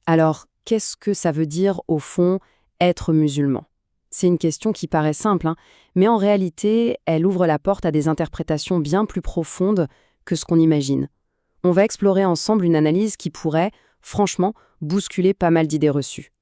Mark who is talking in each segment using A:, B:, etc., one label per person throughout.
A: Alors, qu'est-ce que ça veut dire, au fond, être musulman? C'est une question qui paraît simple, hein, mais en réalité, elle ouvre la porte à des interprétations bien plus profondes que ce qu'on imagine. On va explorer ensemble une analyse qui pourrait, franchement, bousculer pas mal d'idées reçues.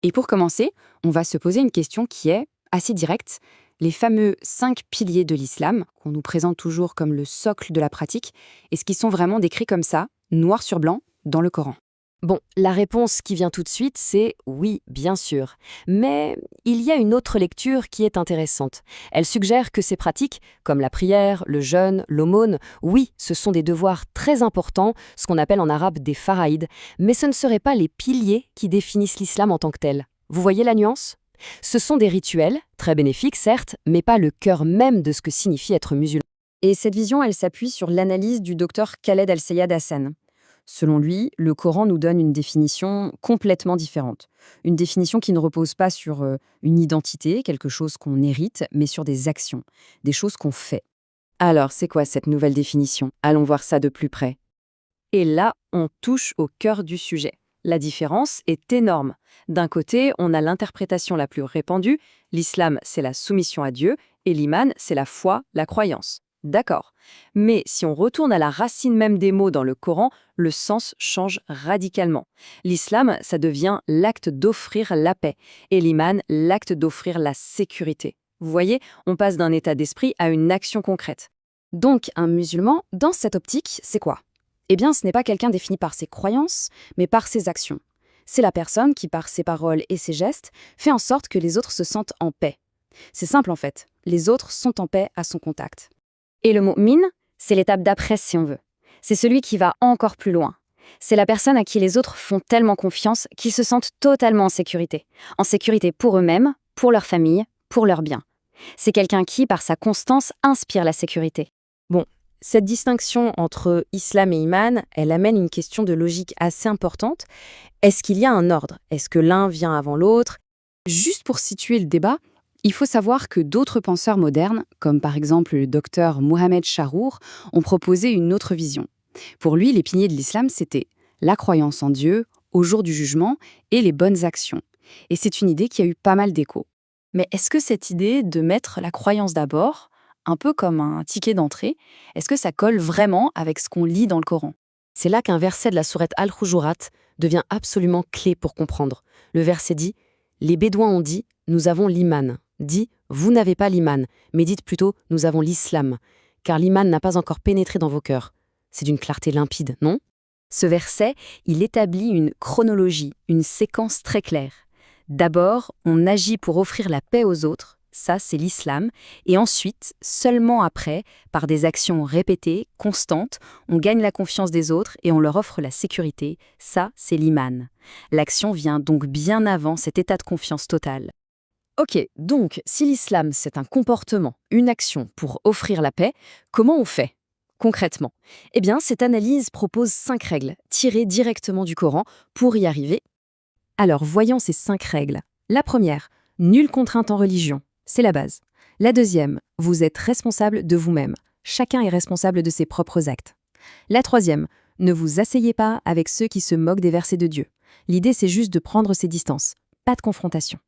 B: Et pour commencer, on va se poser une question qui est assez directe. Les fameux 5 piliers de l'islam, qu'on nous présente toujours comme le socle de la pratique, est-ce qu'ils sont vraiment décrits comme ça, noir sur blanc, dans le Coran?
A: Bon, la réponse qui vient tout de suite, c'est oui, bien sûr. Mais il y a une autre lecture qui est intéressante. Elle suggère que ces pratiques, comme la prière, le jeûne, l'aumône, oui, ce sont des devoirs très importants, ce qu'on appelle en arabe des faraïd, mais ce ne seraient pas les piliers qui définissent l'islam en tant que tel. Vous voyez la nuance? Ce sont des rituels, très bénéfiques certes, mais pas le cœur même de ce que signifie être musulman.
B: Et cette vision, elle s'appuie sur l'analyse du docteur Khaled Al-Sayed Hassan. Selon lui, le Coran nous donne une définition complètement différente. Une définition qui ne repose pas sur une identité, quelque chose qu'on hérite, mais sur des actions, des choses qu'on fait.
A: Alors, c'est quoi cette nouvelle définition? Allons voir ça de plus près.
C: Et là, on touche au cœur du sujet. La différence est énorme. D'un côté, on a l'interprétation la plus répandue, l'islam c'est la soumission à Dieu, et l'iman c'est la foi, la croyance. D'accord. Mais si on retourne à la racine même des mots dans le Coran, le sens change radicalement. L'islam, ça devient l'acte d'offrir la paix, et l'iman, l'acte d'offrir la sécurité. Vous voyez, on passe d'un état d'esprit à une action concrète.
B: Donc, un musulman, dans cette optique, c'est quoi? Eh bien, ce n'est pas quelqu'un défini par ses croyances, mais par ses actions. C'est la personne qui, par ses paroles et ses gestes, fait en sorte que les autres se sentent en paix. C'est simple en fait, les autres sont en paix à son contact. Et le mu'min, c'est l'étape d'après si on veut. C'est celui qui va encore plus loin. C'est la personne à qui les autres font tellement confiance qu'ils se sentent totalement en sécurité. En sécurité pour eux-mêmes, pour leur famille, pour leurs biens. C'est quelqu'un qui, par sa constance, inspire la sécurité.
A: Bon, cette distinction entre islam et iman, elle amène une question de logique assez importante. Est-ce qu'il y a un ordre? Est-ce que l'un vient avant l'autre?
B: Juste pour situer le débat, il faut savoir que d'autres penseurs modernes, comme par exemple le docteur Mohamed Charour, ont proposé une autre vision. Pour lui, les piliers de l'islam, c'était la croyance en Dieu, au jour du jugement, et les bonnes actions. Et c'est une idée qui a eu pas mal d'écho.
D: Mais est-ce que cette idée de mettre la croyance d'abord, un peu comme un ticket d'entrée, est-ce que ça colle vraiment avec ce qu'on lit dans le Coran?
A: C'est là qu'un verset de la sourate Al-Hujurat devient absolument clé pour comprendre. Le verset dit « Les Bédouins ont dit « Nous avons l'iman ». Dit « Vous n'avez pas l'iman », mais dites plutôt « Nous avons l'islam », car l'iman n'a pas encore pénétré dans vos cœurs. C'est d'une clarté limpide, non?
B: Ce verset, il établit une chronologie, une séquence très claire. D'abord, on agit pour offrir la paix aux autres, ça c'est l'islam, et ensuite, seulement après, par des actions répétées, constantes, on gagne la confiance des autres et on leur offre la sécurité, ça c'est l'iman. L'action vient donc bien avant cet état de confiance totale.
A: Ok, donc si l'islam c'est un comportement, une action pour offrir la paix, comment on fait? Concrètement, eh bien, cette analyse propose 5 règles, tirées directement du Coran, pour y arriver. Alors, voyons ces 5 règles. La première, nulle contrainte en religion, c'est la base. La deuxième, vous êtes responsable de vous-même. Chacun est responsable de ses propres actes. La troisième, ne vous asseyez pas avec ceux qui se moquent des versets de Dieu. L'idée, c'est juste de prendre ses distances, pas de confrontation.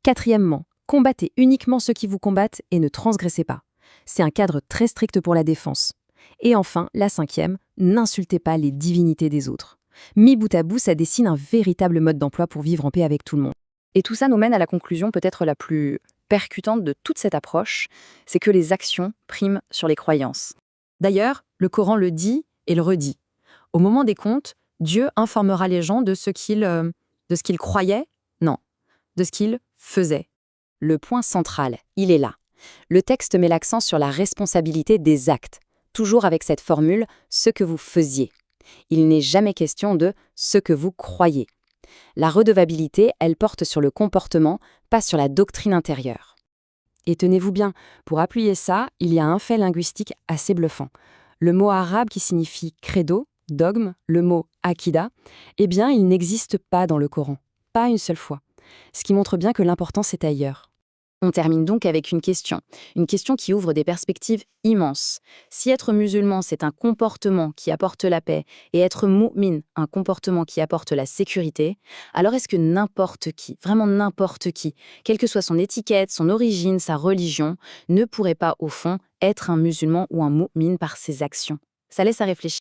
A: Quatrièmement, combattez uniquement ceux qui vous combattent et ne transgressez pas. C'est un cadre très strict pour la défense. Et enfin, la cinquième, n'insultez pas les divinités des autres. Mis bout à bout, ça dessine un véritable mode d'emploi pour vivre en paix avec tout le monde.
D: Et tout ça nous mène à la conclusion peut-être la plus percutante de toute cette approche, c'est que les actions priment sur les croyances. D'ailleurs, le Coran le dit et le redit. Au moment des comptes, Dieu informera les gens de ce qu'ils croyaient, non, de ce qu'ils faisaient.
B: Le point central, il est là. Le texte met l'accent sur la responsabilité des actes, toujours avec cette formule « ce que vous faisiez ». Il n'est jamais question de « ce que vous croyez ». La redevabilité, elle porte sur le comportement, pas sur la doctrine intérieure.
A: Et tenez-vous bien, pour appuyer ça, il y a un fait linguistique assez bluffant. Le mot arabe qui signifie credo, dogme, le mot akida, eh bien, il n'existe pas dans le Coran, pas une seule fois. Ce qui montre bien que l'importance est ailleurs.
B: On termine donc avec une question qui ouvre des perspectives immenses. Si être musulman, c'est un comportement qui apporte la paix, et être mu'min, un comportement qui apporte la sécurité, alors est-ce que n'importe qui, vraiment n'importe qui, quelle que soit son étiquette, son origine, sa religion, ne pourrait pas, au fond, être un musulman ou un mu'min par ses actions? Ça laisse à réfléchir.